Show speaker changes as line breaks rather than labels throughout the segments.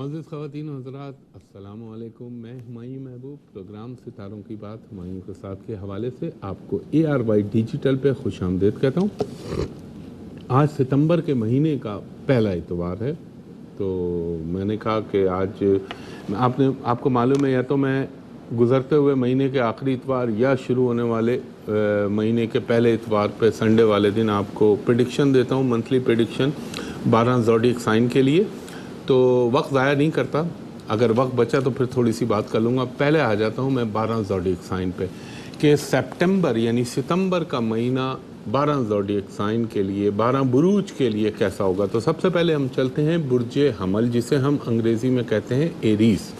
معزز خواتین و حضرات، السلام علیکم۔ میں ہمایوں محبوب پروگرام ستاروں کی بات ہمایوں کے ساتھ کے حوالے سے آپ کو ARY ڈیجیٹل پہ خوش آمدید کہتا ہوں۔ آج ستمبر کے مہینے کا پہلا اتوار ہے، تو میں نے کہا کہ آج آپ کو معلوم ہے یا تو میں گزرتے ہوئے مہینے کے آخری اتوار یا شروع ہونے والے مہینے کے پہلے اتوار پہ سنڈے والے دن آپ کو پریڈکشن دیتا ہوں، منتھلی پریڈکشن 12 زوڈیک سائن کے لیے۔ تو وقت ضائع نہیں کرتا، اگر وقت بچا تو پھر تھوڑی سی بات کر لوں گا۔ پہلے آ جاتا ہوں میں 12 زوڈیک سائن پہ کہ سپٹمبر یعنی ستمبر کا مہینہ 12 زوڈیک سائن کے لیے، 12 بروج کے لیے کیسا ہوگا۔ تو سب سے پہلے ہم چلتے ہیں برج حمل، جسے ہم انگریزی میں کہتے ہیں ایریز۔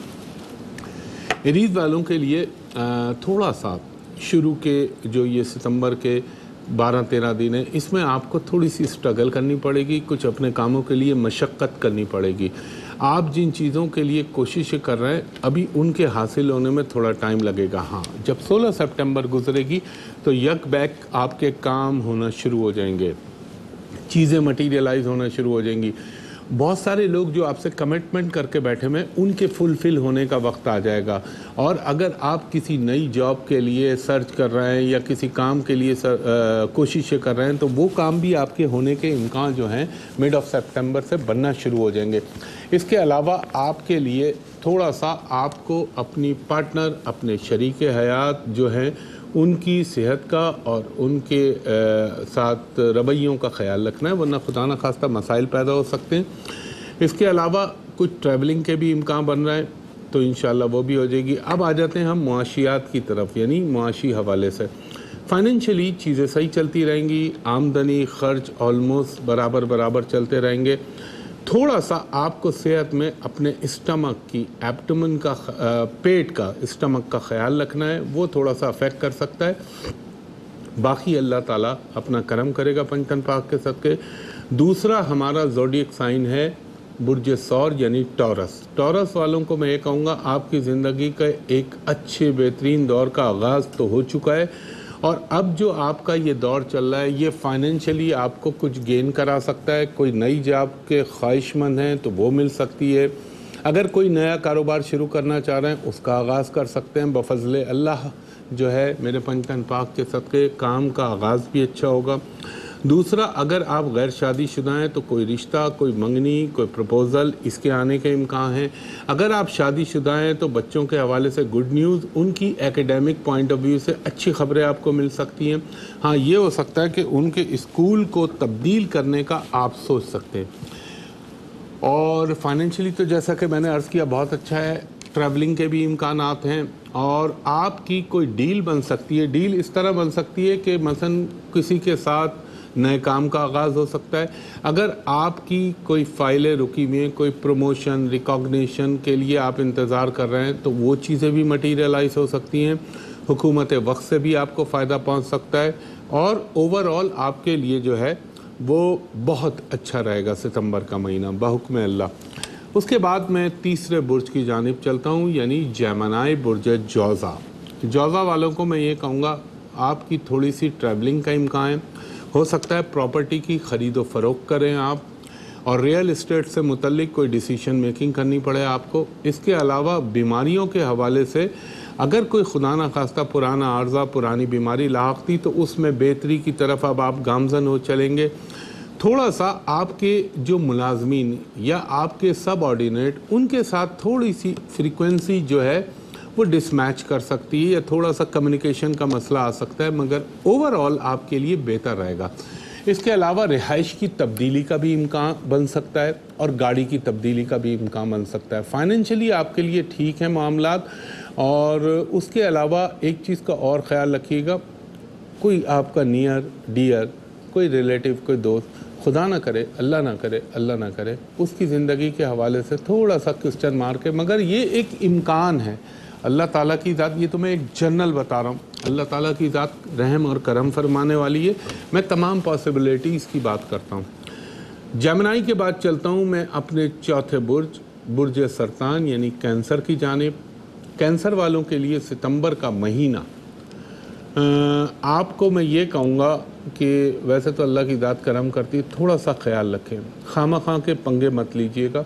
ایریز والوں کے لیے تھوڑا سا شروع کے جو یہ ستمبر کے 12-13 دن ہیں، اس میں آپ کو تھوڑی سی سٹرگل کرنی پڑے گی، کچھ اپنے کاموں کے لیے مشقت کرنی پڑے گی۔ آپ جن چیزوں کے لیے کوششیں کر رہے ہیں ابھی ان کے حاصل ہونے میں تھوڑا ٹائم لگے گا۔ ہاں، جب 16 سپٹمبر گزرے گی تو یک بیک آپ کے کام ہونا شروع ہو جائیں گے، چیزیں مٹیریلائز ہونا شروع ہو جائیں گی۔ بہت سارے لوگ جو آپ سے کمٹمنٹ کر کے بیٹھے ہوئے ان کے فلفل ہونے کا وقت آ جائے گا۔ اور اگر آپ کسی نئی جاب کے لیے سرچ کر رہے ہیں یا کسی کام کے لیے کوششیں کر رہے ہیں تو وہ کام بھی آپ کے ہونے کے امکان جو ہیں مڈ آف سپٹمبر سے بننا شروع ہو جائیں گے۔ اس کے علاوہ آپ کے لیے تھوڑا سا آپ کو اپنی پارٹنر، اپنے شریک حیات جو ہیں ان کی صحت کا اور ان کے ساتھ رویوں کا خیال رکھنا ہے، ورنہ خدا نہ خواستہ مسائل پیدا ہو سکتے ہیں۔ اس کے علاوہ کچھ ٹریولنگ کے بھی امکان بن رہے ہیں، تو انشاءاللہ وہ بھی ہو جائے گی۔ اب آ جاتے ہیں ہم معاشیات کی طرف، یعنی معاشی حوالے سے۔ فائنینشلی چیزیں صحیح چلتی رہیں گی، آمدنی خرچ آلموسٹ برابر چلتے رہیں گے۔ تھوڑا سا آپ کو صحت میں اپنے اسٹمک کی، ایبڈومن کا، پیٹ کا، اسٹمک کا خیال رکھنا ہے، وہ تھوڑا سا افیکٹ کر سکتا ہے۔ باقی اللہ تعالیٰ اپنا کرم کرے گا پنجتن پاک کے صدقے۔ دوسرا ہمارا زوڈیک سائن ہے برج ثور یعنی ٹورس۔ ٹورس والوں کو میں یہ کہوں گا آپ کی زندگی کا ایک اچھے بہترین دور کا آغاز تو ہو چکا ہے، اور اب جو آپ کا یہ دور چل رہا ہے یہ فائنینشلی آپ کو کچھ گین کرا سکتا ہے۔ کوئی نئی جاب کے خواہش مند ہیں تو وہ مل سکتی ہے۔ اگر کوئی نیا کاروبار شروع کرنا چاہ رہے ہیں اس کا آغاز کر سکتے ہیں بفضل اللہ جو ہے میرے پنجتن پاک کے صدقے، کام کا آغاز بھی اچھا ہوگا۔ دوسرا، اگر آپ غیر شادی شدہ ہیں تو کوئی رشتہ، کوئی منگنی، کوئی پروپوزل اس کے آنے کے امکان ہیں۔ اگر آپ شادی شدہ ہیں تو بچوں کے حوالے سے گڈ نیوز، ان کی ایکیڈیمک پوائنٹ آف ویو سے اچھی خبریں آپ کو مل سکتی ہیں۔ ہاں، یہ ہو سکتا ہے کہ ان کے اسکول کو تبدیل کرنے کا آپ سوچ سکتے ہیں۔ اور فائنینشلی تو جیسا کہ میں نے عرض کیا بہت اچھا ہے، ٹریولنگ کے بھی امکانات ہیں، اور آپ کی کوئی ڈیل بن سکتی ہے۔ ڈیل اس طرح بن سکتی ہے کہ مثلا کسی کے ساتھ نئے کام کا آغاز ہو سکتا ہے۔ اگر آپ کی کوئی فائلیں رکی ہوئی ہیں، کوئی پروموشن، ریکاگنیشن کے لیے آپ انتظار کر رہے ہیں تو وہ چیزیں بھی مٹیریلائز ہو سکتی ہیں۔ حکومت وقت سے بھی آپ کو فائدہ پہنچ سکتا ہے، اور اوورآل آپ کے لیے جو ہے وہ بہت اچھا رہے گا ستمبر کا مہینہ بحکم اللہ۔ اس کے بعد میں تیسرے برج کی جانب چلتا ہوں، یعنی جیمنائی برج جوزا۔ جوزا والوں کو میں یہ کہوں گا آپ کی تھوڑی سی ٹریولنگ کا امکان ہے، ہو سکتا ہے پراپرٹی کی خرید و فروخت کریں آپ، اور ریئل اسٹیٹ سے متعلق کوئی ڈیسیشن میکنگ کرنی پڑے آپ کو۔ اس کے علاوہ بیماریوں کے حوالے سے اگر کوئی خدا نہ خواستہ پرانا عارضہ، پرانی بیماری لاحق تھی تو اس میں بہتری کی طرف اب آپ گامزن ہو چلیں گے۔ تھوڑا سا آپ کے جو ملازمین یا آپ کے سب آرڈینیٹ، ان کے ساتھ تھوڑی سی فریکوینسی جو ہے وہ ڈس میچ کر سکتی ہے، یا تھوڑا سا کمیونیکیشن کا مسئلہ آ سکتا ہے، مگر اوورآل آپ کے لیے بہتر رہے گا۔ اس کے علاوہ رہائش کی تبدیلی کا بھی امکان بن سکتا ہے، اور گاڑی کی تبدیلی کا بھی امکان بن سکتا ہے۔ فائنینشلی آپ کے لیے ٹھیک ہیں معاملات۔ اور اس کے علاوہ ایک چیز کا اور خیال رکھیے گا، کوئی آپ کا نیئر ڈیئر، کوئی ریلیٹیو، کوئی دوست، خدا نہ کرے، اللہ نہ کرے اس کی زندگی کے حوالے سے تھوڑا سا کوسچن مار کے، مگر یہ ایک امکان ہے اللہ تعالیٰ کی ذات، یہ تو میں ایک جنرل بتا رہا ہوں، اللہ تعالیٰ کی ذات رحم اور کرم فرمانے والی ہے۔ میں تمام پاسبلٹیز کی بات کرتا ہوں۔ جیمنائی کے بعد چلتا ہوں میں اپنے چوتھے برج سرطان یعنی کینسر کی جانب۔ کینسر والوں کے لیے ستمبر کا مہینہ آپ کو میں یہ کہوں گا کہ ویسے تو اللہ کی ذات کرم کرتی ہے، تھوڑا سا خیال رکھیں، خواہ مخواہ کے پنگے مت لیجئے گا،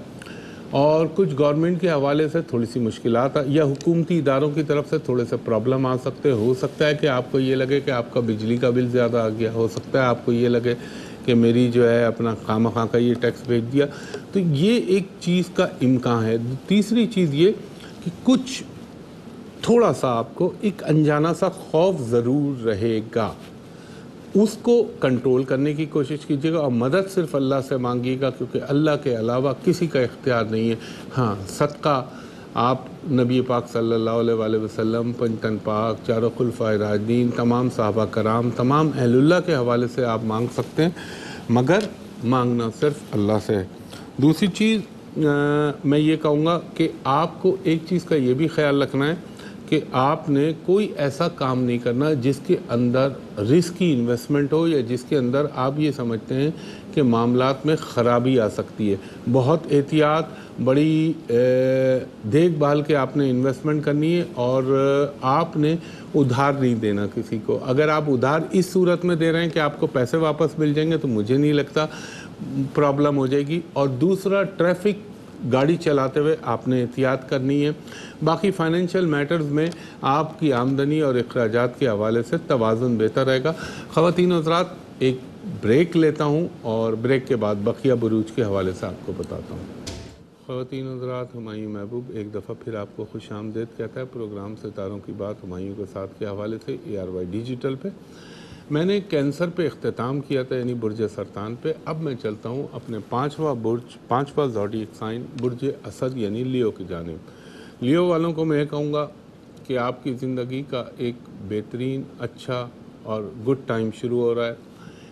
اور کچھ گورنمنٹ کے حوالے سے تھوڑی سی مشکلات یا حکومتی اداروں کی طرف سے تھوڑے سے پرابلم آ سکتے. ہو سکتا ہے کہ آپ کو یہ لگے کہ آپ کا بجلی کا بل زیادہ آ گیا, ہو سکتا ہے آپ کو یہ لگے کہ میری جو ہے اپنا خواہ مخواہ کا یہ ٹیکس بھیج دیا. تو یہ ایک چیز کا امکان ہے. تیسری چیز یہ کہ کچھ تھوڑا سا آپ کو ایک انجانا سا خوف ضرور رہے گا, اس کو کنٹرول کرنے کی کوشش کیجیے گا, اور مدد صرف اللہ سے مانگیے گا, کیونکہ اللہ کے علاوہ کسی کا اختیار نہیں ہے. ہاں, صدقہ آپ نبی پاک صلی اللہ علیہ وآلہ وسلم, پنجتن پاک, چاروں خلفائے راشدین, تمام صحابہ کرام, تمام اہل اللہ کے حوالے سے آپ مانگ سکتے ہیں, مگر مانگنا صرف اللہ سے ہے. دوسری چیز میں یہ کہوں گا کہ آپ کو ایک چیز کا یہ بھی خیال رکھنا ہے کہ آپ نے کوئی ایسا کام نہیں کرنا جس کے اندر رسک کی انویسٹمنٹ ہو, یا جس کے اندر آپ یہ سمجھتے ہیں کہ معاملات میں خرابی آ سکتی ہے. بہت احتیاط, بڑی دیکھ بھال کے آپ نے انویسٹمنٹ کرنی ہے, اور آپ نے ادھار نہیں دینا کسی کو. اگر آپ ادھار اس صورت میں دے رہے ہیں کہ آپ کو پیسے واپس مل جائیں گے, تو مجھے نہیں لگتا پرابلم ہو جائے گی. اور دوسرا, ٹریفک گاڑی چلاتے ہوئے آپ نے احتیاط کرنی ہے. باقی فائنینشیل میٹرز میں آپ کی آمدنی اور اخراجات کے حوالے سے توازن بہتر رہے گا. خواتین و حضرات, ایک بریک لیتا ہوں, اور بریک کے بعد بقیہ بروج کے حوالے سے آپ کو بتاتا ہوں. خواتین و حضرات, ہمایوں محبوب ایک دفعہ پھر آپ کو خوش آمدید کہتا ہے پروگرام ستاروں کی بات ہمایوں کے ساتھ کے حوالے سے ARY ڈیجیٹل پہ. میں نے کینسر پہ اختتام کیا تھا, یعنی برج سرطان پہ. اب میں چلتا ہوں اپنے پانچواں زوڈیک سائن برج اسد یعنی لیو کی جانب. لیو والوں کو میں یہ کہوں گا کہ آپ کی زندگی کا ایک بہترین, اچھا اور گڈ ٹائم شروع ہو رہا ہے.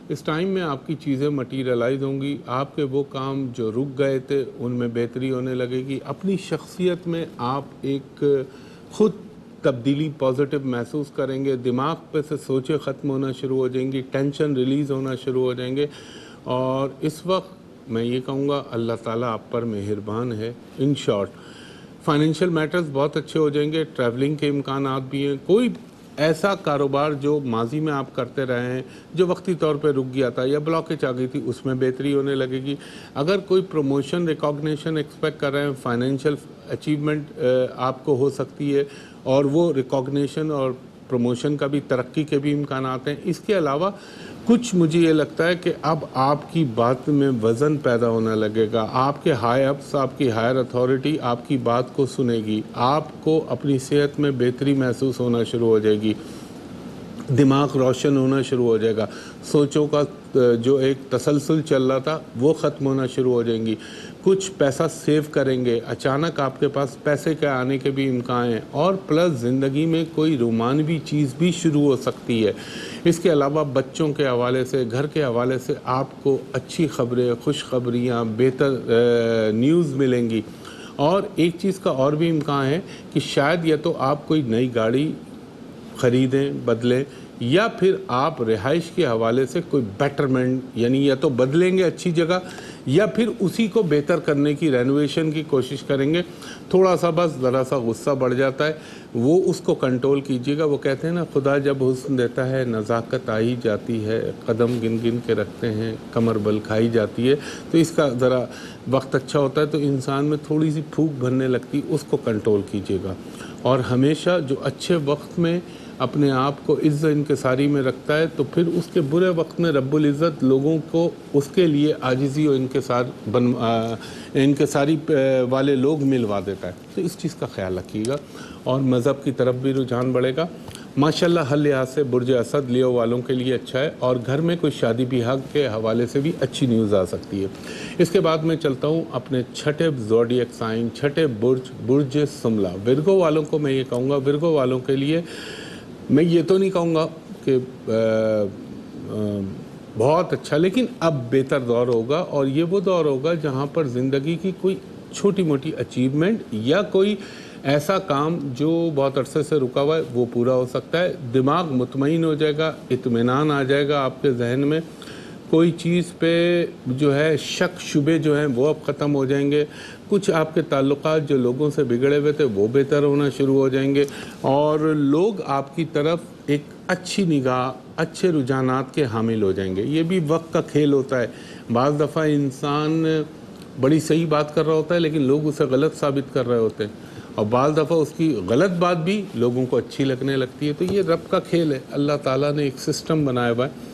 اس ٹائم میں آپ کی چیزیں مٹیریلائز ہوں گی. آپ کے وہ کام جو رک گئے تھے ان میں بہتری ہونے لگے گی. اپنی شخصیت میں آپ ایک خود تبدیلی پازیٹیو محسوس کریں گے. دماغ پہ سے سوچیں ختم ہونا شروع ہو جائیں گی, ٹینشن ریلیز ہونا شروع ہو جائیں گے. اور اس وقت میں یہ کہوں گا اللہ تعالیٰ آپ پر مہربان ہے. ان شارٹ, فائنینشیل میٹرز بہت اچھے ہو جائیں گے. ٹریولنگ کے امکانات بھی ہیں. کوئی ایسا کاروبار جو ماضی میں آپ کرتے رہے ہیں, جو وقتی طور پہ رک گیا تھا یا بلاکیج آ گئی تھی, اس میں بہتری ہونے لگے گی. اگر کوئی پروموشن, ریکاگنیشن ایکسپیکٹ کر رہے ہیں, فائنینشیل اچیومنٹ آپ کو ہو سکتی ہے, اور وہ ریکاگنیشن اور پروموشن کا بھی, ترقی کے بھی امکانات ہیں. اس کے علاوہ کچھ مجھے یہ لگتا ہے کہ اب آپ کی بات میں وزن پیدا ہونے لگے گا. آپ کے ہائی اپس, آپ کی ہائر اتھارٹی آپ کی بات کو سنے گی. آپ کو اپنی صحت میں بہتری محسوس ہونا شروع ہو جائے گی. دماغ روشن ہونا شروع ہو جائے گا. سوچوں کا جو ایک تسلسل چل رہا تھا وہ ختم ہونا شروع ہو جائیں گی. کچھ پیسہ سیو کریں گے. اچانک آپ کے پاس پیسے کے آنے کے بھی امکان ہیں, اور پلس زندگی میں کوئی رومانوی چیز بھی شروع ہو سکتی ہے. اس کے علاوہ بچوں کے حوالے سے, گھر کے حوالے سے آپ کو اچھی خبریں, خوشخبریاں, بہتر نیوز ملیں گی. اور ایک چیز کا اور بھی امکان ہے کہ شاید یا تو آپ کوئی نئی گاڑی خریدیں, بدلیں, یا پھر آپ رہائش کے حوالے سے کوئی بیٹرمنٹ, یعنی یا تو بدلیں گے اچھی جگہ, یا پھر اسی کو بہتر کرنے کی, رینوویشن کی کوشش کریں گے. تھوڑا سا بس ذرا سا غصہ بڑھ جاتا ہے, وہ اس کو کنٹرول کیجیے گا. وہ کہتے ہیں نا, خدا جب حسن دیتا ہے نزاکت آئی جاتی ہے, قدم گن گن کے رکھتے ہیں, کمر بل کھائی جاتی ہے. تو اس کا ذرا وقت اچھا ہوتا ہے تو انسان میں تھوڑی سی پھونک بھرنے لگتی, اس کو کنٹرول کیجیے گا. اور ہمیشہ جو اچھے وقت میں اپنے آپ کو عزت انکساری میں رکھتا ہے, تو پھر اس کے برے وقت میں رب العزت لوگوں کو اس کے لیے عاجزی اور انکساری والے لوگ ملوا دیتا ہے. تو اس چیز کا خیال رکھیے گا, اور مذہب کی طرف بھی رجحان بڑھے گا. ماشاءاللہ ہر لحاظ سے برج اسد لیو والوں کے لیے اچھا ہے, اور گھر میں کوئی شادی بیاہ کے حوالے سے بھی اچھی نیوز آ سکتی ہے. اس کے بعد میں چلتا ہوں اپنے چھٹے زوڈیک سائن, چھٹے برج سملہ. ورگو والوں کو میں یہ کہوں گا, ورگو والوں کے لیے میں یہ تو نہیں کہوں گا کہ بہت اچھا, لیکن اب بہتر دور ہوگا. اور یہ وہ دور ہوگا جہاں پر زندگی کی کوئی چھوٹی موٹی اچیومنٹ یا کوئی ایسا کام جو بہت عرصے سے رکا ہوا ہے وہ پورا ہو سکتا ہے. دماغ مطمئن ہو جائے گا, اطمینان آ جائے گا آپ کے ذہن میں. کوئی چیز پہ جو ہے شک شبے جو ہیں وہ اب ختم ہو جائیں گے. کچھ آپ کے تعلقات جو لوگوں سے بگڑے ہوئے تھے وہ بہتر ہونا شروع ہو جائیں گے, اور لوگ آپ کی طرف ایک اچھی نگاہ, اچھے رجحانات کے حامل ہو جائیں گے. یہ بھی وقت کا کھیل ہوتا ہے. بعض دفعہ انسان بڑی صحیح بات کر رہا ہوتا ہے لیکن لوگ اسے غلط ثابت کر رہے ہوتے ہیں، اور بعض دفعہ اس کی غلط بات بھی لوگوں کو اچھی لگنے لگتی ہے۔ تو یہ رب کا کھیل ہے، اللہ تعالیٰ نے ایک سسٹم بنایا ہوا ہے۔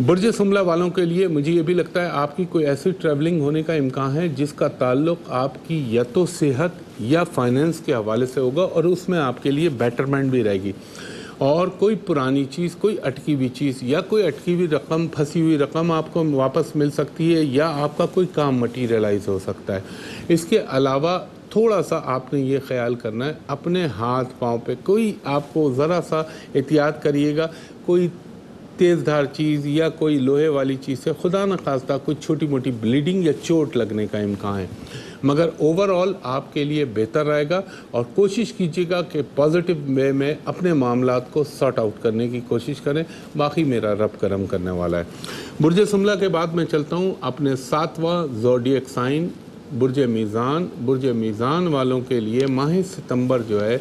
برج سملہ والوں کے لیے مجھے یہ بھی لگتا ہے آپ کی کوئی ایسی ٹریولنگ ہونے کا امکان ہے جس کا تعلق آپ کی یا تو صحت یا فائنینس کے حوالے سے ہوگا، اور اس میں آپ کے لیے بیٹرمنٹ بھی رہے گی، اور کوئی پرانی چیز، کوئی اٹکی ہوئی چیز یا کوئی اٹکی ہوئی رقم، پھنسی ہوئی رقم آپ کو واپس مل سکتی ہے، یا آپ کا کوئی کام مٹیریلائز ہو سکتا ہے۔ اس کے علاوہ تھوڑا سا آپ نے یہ خیال کرنا ہے اپنے ہاتھ پاؤں پہ کوئی آپ کو ذرا سا احتیاط کریے گا، کوئی تیز دھار چیز یا کوئی لوہے والی چیز سے خدا نخواستہ کوئی چھوٹی موٹی بلیڈنگ یا چوٹ لگنے کا امکان ہے، مگر اوور آل آپ کے لیے بہتر رہے گا۔ اور کوشش کیجیے گا کہ پازیٹیو وے میں اپنے معاملات کو سارٹ آؤٹ کرنے کی کوشش کریں، باقی میرا رب کرم کرنے والا ہے۔ برج سملہ کے بعد میں چلتا ہوں اپنے 7واں زوڈیک سائن برج میزان۔ برج میزان والوں کے لیے ماہ ستمبر جو ہے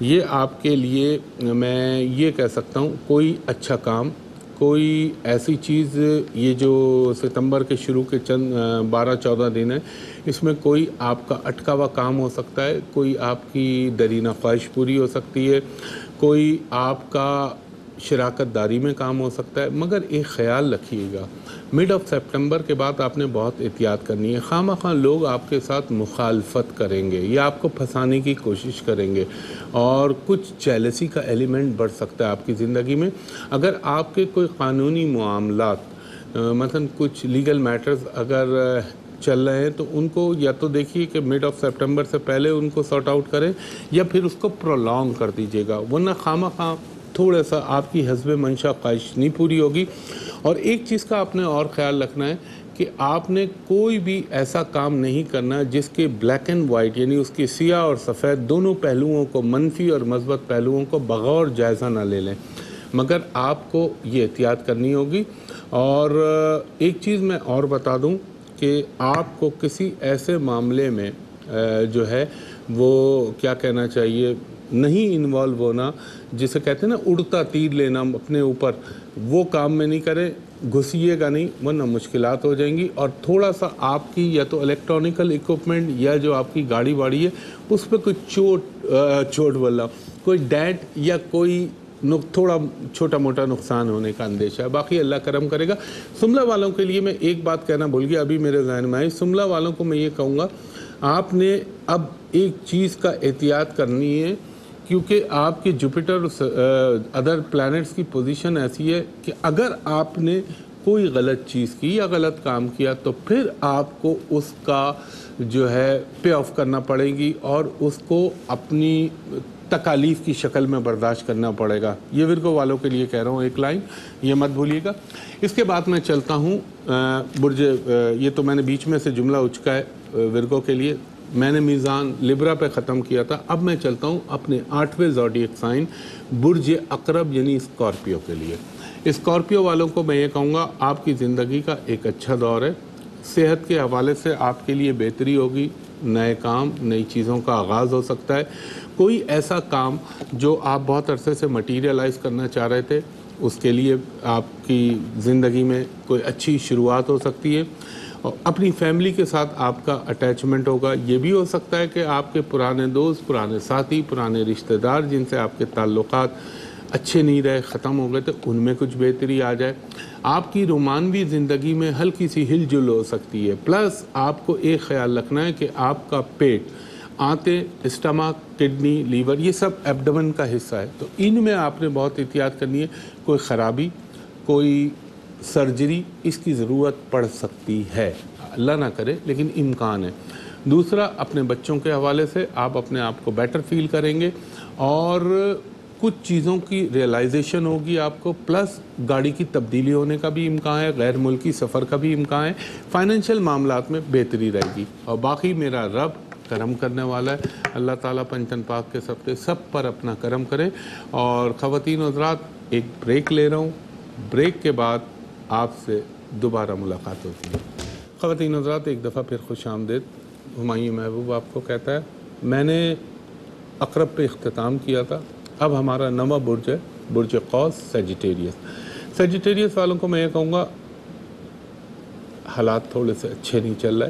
یہ آپ کے لیے میں یہ کہہ سکتا ہوں کوئی اچھا کام، کوئی ایسی چیز، یہ جو ستمبر کے شروع کے چند 12-14 دن ہیں اس میں کوئی آپ کا اٹکا ہوا کام ہو سکتا ہے، کوئی آپ کی درینہ خواہش پوری ہو سکتی ہے، کوئی آپ کا شراکت داری میں کام ہو سکتا ہے، مگر ایک خیال رکھیے گا مڈ آف سپٹمبر کے بعد آپ نے بہت احتیاط کرنی ہے۔ خواہ مخواہ لوگ آپ کے ساتھ مخالفت کریں گے یا آپ کو پھنسانے کی کوشش کریں گے، اور کچھ جیلسی کا ایلیمنٹ بڑھ سکتا ہے آپ کی زندگی میں۔ اگر آپ کے کوئی قانونی معاملات مثلا کچھ لیگل میٹرز اگر چل رہے ہیں تو ان کو یا تو دیکھیے کہ مڈ آف سپٹمبر سے پہلے ان کو سارٹ آؤٹ کریں، یا پھر اس کو پرولونگ کر دیجیے گا، ورنہ خواہ مخواہ تھوڑا سا آپ کی حسب منشا خواہش نہیں پوری ہوگی۔ اور ایک چیز کا آپ نے اور خیال رکھنا ہے کہ آپ نے کوئی بھی ایسا کام نہیں کرنا جس کے بلیک اینڈ وائٹ یعنی اس کے سیاہ اور سفید دونوں پہلوؤں کو، منفی اور مثبت پہلوؤں کو بغور جائزہ نہ لے لیں، مگر آپ کو یہ احتیاط کرنی ہوگی۔ اور ایک چیز میں اور بتا دوں کہ آپ کو کسی ایسے معاملے میں جو ہے وہ کیا کہنا چاہیے نہیں انوالو ہونا، جسے کہتے ہیں نا اڑتا تیر لینا اپنے اوپر، وہ کام میں نہیں کریں، گھسیے گا نہیں ورنہ مشکلات ہو جائیں گی۔ اور تھوڑا سا آپ کی یا تو الیکٹرانیکل اکوپمنٹ یا جو آپ کی گاڑی واڑی ہے اس پہ کوئی چوٹ والا کوئی ڈینٹ یا کوئی تھوڑا چھوٹا موٹا نقصان ہونے کا اندیشہ ہے، باقی اللہ کرم کرے گا۔ سملہ والوں کے لیے میں ایک بات کہنا بھول گیا، ابھی میرے ذہن میں آئی۔ سملہ والوں کو میں یہ کہوں گا آپ نے اب ایک چیز کا احتیاط کرنی ہے، کیونکہ آپ کے جوپیٹر ادر پلانٹس کی پوزیشن ایسی ہے کہ اگر آپ نے کوئی غلط چیز کی یا غلط کام کیا تو پھر آپ کو اس کا جو ہے پے آف کرنا پڑے گی، اور اس کو اپنی تکالیف کی شکل میں برداشت کرنا پڑے گا۔ یہ ورگو والوں کے لیے کہہ رہا ہوں ایک لائن، یہ مت بھولیے گا۔ اس کے بعد میں چلتا ہوں برج، یہ تو میں نے بیچ میں سے جملہ اچکا ہے ورگو کے لیے، میں نے میزان لبرا پہ ختم کیا تھا، اب میں چلتا ہوں اپنے 8ویں زوڈیک سائن برج عقرب یعنی اسکارپیو کے لیے۔ اسکارپیو والوں کو میں یہ کہوں گا آپ کی زندگی کا ایک اچھا دور ہے، صحت کے حوالے سے آپ کے لیے بہتری ہوگی، نئے کام نئی چیزوں کا آغاز ہو سکتا ہے، کوئی ایسا کام جو آپ بہت عرصے سے مٹیریلائز کرنا چاہ رہے تھے اس کے لیے آپ کی زندگی میں کوئی اچھی شروعات ہو سکتی ہے، اور اپنی فیملی کے ساتھ آپ کا اٹیچمنٹ ہوگا۔ یہ بھی ہو سکتا ہے کہ آپ کے پرانے دوست، پرانے ساتھی، پرانے رشتہ دار جن سے آپ کے تعلقات اچھے نہیں رہے، ختم ہو گئے، تو ان میں کچھ بہتری آ جائے۔ آپ کی رومانوی زندگی میں ہلکی سی ہل جل ہو سکتی ہے، پلس آپ کو ایک خیال رکھنا ہے کہ آپ کا پیٹ، آنتیں، اسٹمک، کڈنی، لیور، یہ سب ایبڈمن کا حصہ ہے، تو ان میں آپ نے بہت احتیاط کرنی ہے، کوئی خرابی، کوئی سرجری اس کی ضرورت پڑ سکتی ہے، اللہ نہ کرے لیکن امکان ہے۔ دوسرا، اپنے بچوں کے حوالے سے آپ اپنے آپ کو بیٹر فیل کریں گے، اور کچھ چیزوں کی ریئلائزیشن ہوگی آپ کو، پلس گاڑی کی تبدیلی ہونے کا بھی امکان ہے، غیر ملکی سفر کا بھی امکان ہے، فائنینشیل معاملات میں بہتری رہے گی، اور باقی میرا رب کرم کرنے والا ہے۔ اللہ تعالیٰ پنجتن پاک کے سب پر اپنا کرم کرے۔ اور خواتین و حضرات، ایک بریک لے رہا ہوں، بریک کے بعد آپ سے دوبارہ ملاقات ہوتی ہے۔ خواتین و حضرات، ایک دفعہ پھر خوش آمدید۔ ہمایوں محبوب آپ کو کہتا ہے، میں نے عقرب پہ اختتام کیا تھا، اب ہمارا نواں برج ہے برج قوس، سیجیٹیریس۔ سیجیٹیریس والوں کو میں یہ کہوں گا حالات تھوڑے سے اچھے نہیں چل رہے،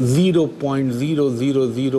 0.000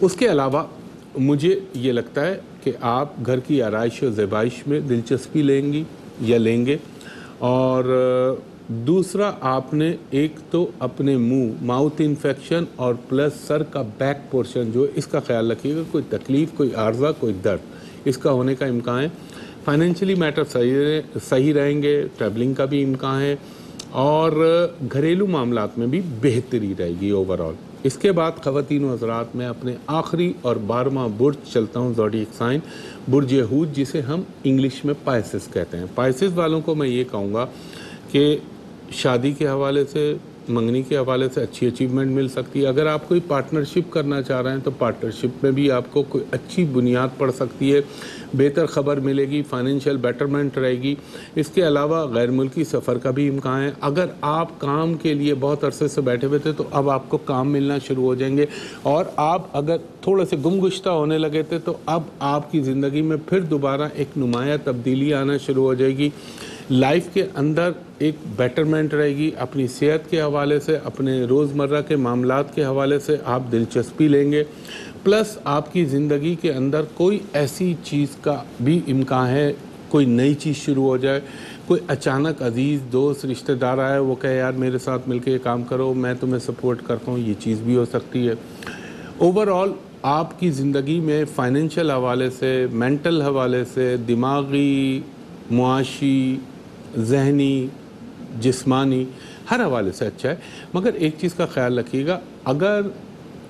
اس کے علاوہ مجھے یہ لگتا ہے کہ آپ گھر کی آرائش و زیبائش میں دلچسپی لیں گے اور دوسرا آپ نے ایک تو اپنے ماؤتھ انفیکشن اور پلس سر کا بیک پورشن جو اس کا خیال رکھیے گا، کوئی تکلیف، کوئی عارضہ، کوئی درد اس کا ہونے کا امکان ہے۔ فائنینشلی میٹر صحیح رہیں گے، ٹریولنگ کا بھی امکان ہے اور گھریلو معاملات میں بھی بہتری رہے گی اوور آل۔ اس کے بعد خواتین و حضرات میں اپنے آخری اور 12واں برج چلتا ہوں، زوڈیک سائن برج حوت، جسے ہم انگلش میں پائسس کہتے ہیں۔ پائسس والوں کو میں یہ کہوں گا کہ شادی کے حوالے سے، منگنی کے حوالے سے اچھی اچیومنٹ مل سکتی ہے۔ اگر آپ کوئی پارٹنرشپ کرنا چاہ رہے ہیں تو پارٹنرشپ میں بھی آپ کو کوئی اچھی بنیاد پڑ سکتی ہے، بہتر خبر ملے گی، فائنینشیل بیٹرمنٹ رہے گی۔ اس کے علاوہ غیر ملکی سفر کا بھی امکان ہے۔ اگر آپ کام کے لیے بہت عرصے سے بیٹھے ہوئے تھے تو اب آپ کو کام ملنا شروع ہو جائیں گے، اور آپ اگر تھوڑے سے گم گشتہ ہونے لگے تھے تو اب آپ کی زندگی میں پھر دوبارہ ایک نمایاں تبدیلی آنا شروع ہو جائے گی۔ لائف کے اندر ایک بیٹرمنٹ رہے گی، اپنی صحت کے حوالے سے، اپنے روزمرہ کے معاملات کے حوالے سے آپ دلچسپی لیں گے، پلس آپ کی زندگی کے اندر کوئی ایسی چیز کا بھی امکان ہے، کوئی نئی چیز شروع ہو جائے، کوئی اچانک عزیز دوست رشتہ دار آئے، وہ کہے یار میرے ساتھ مل کے یہ کام کرو، میں تمہیں سپورٹ کرتا ہوں، یہ چیز بھی ہو سکتی ہے۔ اوور آل آپ کی زندگی میں فائنینشیل حوالے سے، مینٹل حوالے سے، دماغی، معاشی، ذہنی، جسمانی ہر حوالے سے اچھا ہے، مگر ایک چیز کا خیال رکھیے گا، اگر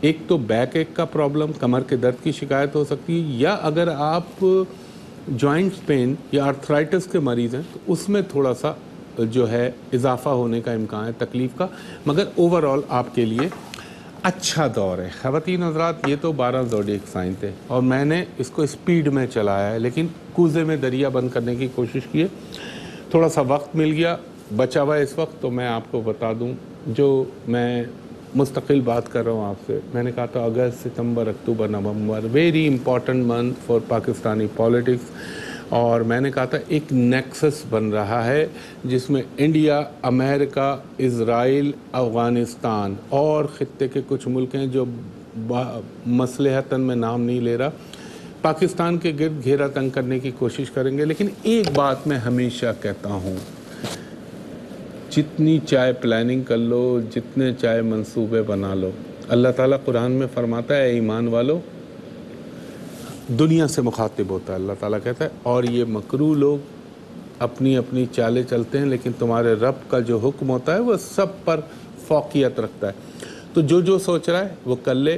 ایک تو بیک ایک کا پرابلم، کمر کے درد کی شکایت ہو سکتی ہے، یا اگر آپ جوائنٹس پین یا آرتھرائٹس کے مریض ہیں تو اس میں تھوڑا سا جو ہے اضافہ ہونے کا امکان ہے تکلیف کا، مگر اوور آل آپ کے لیے اچھا دور ہے۔ خواتین حضرات، یہ تو 12 زوڈیک سائن تھے اور میں نے اس کو اسپیڈ میں چلایا ہے، لیکن کوزے میں دریا بند کرنے کی کوشش کی ہے۔ تھوڑا سا وقت مل گیا بچا ہوا اس وقت، تو میں آپ کو بتا دوں جو میں مستقل بات کر رہا ہوں آپ سے۔ میں نے کہا تھا اگست، ستمبر، اکتوبر، نومبر very important month for Pakistani politics, اور میں نے کہا تھا ایک نیکسس بن رہا ہے جس میں انڈیا، امریکہ، اسرائیل، افغانستان اور خطے کے کچھ ملک ہیں جو مصلحتاً میں نام نہیں لے رہا، پاکستان کے گرد گھیرا تنگ کرنے کی کوشش کریں گے۔ لیکن ایک بات میں ہمیشہ کہتا ہوں، جتنی چاہے پلاننگ کر لو، جتنے چاہے منصوبے بنا لو، اللہ تعالیٰ قرآن میں فرماتا ہے اے ایمان والو، دنیا سے مخاطب ہوتا ہے، اللہ تعالیٰ کہتا ہے اور یہ مکرو لوگ اپنی اپنی چالیں چلتے ہیں، لیکن تمہارے رب کا جو حکم ہوتا ہے وہ سب پر فوقیت رکھتا ہے۔ تو جو سوچ رہا ہے وہ کر لے،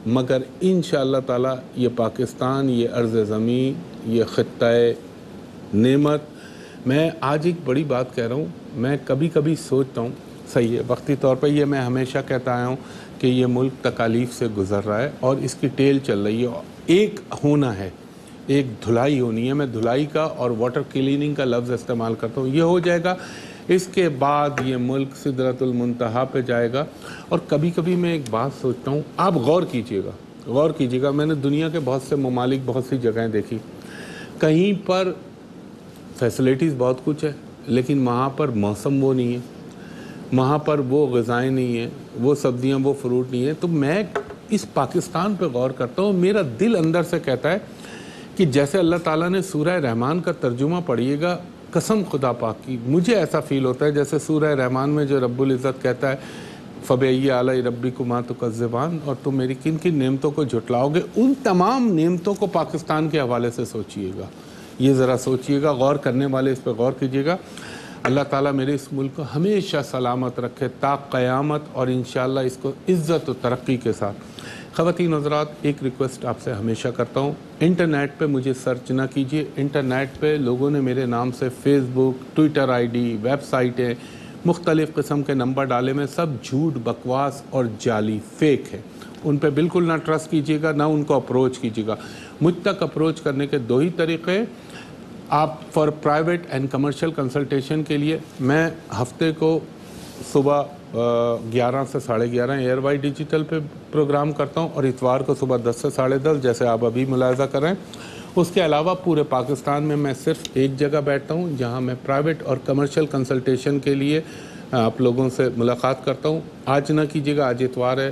مگر انشاءاللہ تعالیٰ یہ پاکستان، یہ ارض زمین، یہ خطہ نعمت، میں آج ایک بڑی بات کہہ رہا ہوں، میں کبھی کبھی سوچتا ہوں، صحیح ہے وقتی طور پہ یہ میں ہمیشہ کہتا آیا ہوں کہ یہ ملک تکالیف سے گزر رہا ہے اور اس کی ٹیل چل رہی ہے، ایک ہونا ہے، ایک دھلائی ہونی ہے۔ میں دھلائی کا اور واٹر کلیننگ کا لفظ استعمال کرتا ہوں، یہ ہو جائے گا، اس کے بعد یہ ملک سدرۃ المنتہا پہ جائے گا۔ اور کبھی کبھی میں ایک بات سوچتا ہوں، آپ غور کیجیے گا، میں نے دنیا کے بہت سے ممالک، بہت سی جگہیں دیکھی، کہیں پر فیسلٹیز بہت کچھ ہے لیکن وہاں پر موسم وہ نہیں ہے، وہاں پر وہ غذائیں نہیں ہیں، وہ سبزیاں، وہ فروٹ نہیں ہیں۔ تو میں اس پاکستان پہ غور کرتا ہوں، میرا دل اندر سے کہتا ہے کہ جیسے اللہ تعالیٰ نے سورہ رحمان کا ترجمہ پڑھیے گا، قسم خدا پاک کی مجھے ایسا فیل ہوتا ہے جیسے سورہ رحمان میں جو رب العزت کہتا ہے فَبِأَيِّ آلَاءِ رَبِّكُمَا تُكَذِّبَانِ، اور تم میری کن کن نعمتوں کو جھٹلاؤ گے، ان تمام نعمتوں کو پاکستان کے حوالے سے سوچیے گا، یہ ذرا سوچیے گا، غور کرنے والے اس پہ غور کیجیے گا۔ اللہ تعالیٰ میرے اس ملک کو ہمیشہ سلامت رکھے تا قیامت، اور انشاءاللہ اس کو عزت و ترقی کے ساتھ۔ خواتین حضرات، ایک ریکویسٹ آپ سے ہمیشہ کرتا ہوں، انٹرنیٹ پہ مجھے سرچ نہ کیجیے، انٹرنیٹ پہ لوگوں نے میرے نام سے فیس بک، ٹویٹر آئی ڈی، ویب سائٹیں، مختلف قسم کے نمبر ڈالے میں، سب جھوٹ، بکواس اور جعلی فیک ہے، ان پہ بالکل نہ ٹرسٹ کیجیے گا، نہ ان کو اپروچ کیجیے گا۔ مجھ تک اپروچ کرنے کے دو ہی طریقے ہیں، آپ for private and commercial consultation کے لیے میں ہفتے کو صبح 11 سے 11:30 ایئر وائی ڈیجیٹل پہ پروگرام کرتا ہوں، اور اتوار کو صبح 10 سے 10:30 جیسے آپ ابھی ملاحظہ کر رہے ہیں۔ اس کے علاوہ پورے پاکستان میں صرف ایک جگہ بیٹھتا ہوں جہاں میں پرائیویٹ اور کمرشل کنسلٹیشن کے لیے آپ لوگوں سے ملاقات کرتا ہوں۔ آج نہ کیجیے گا، آج اتوار ہے،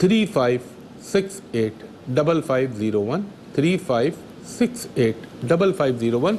35685501, 35685501।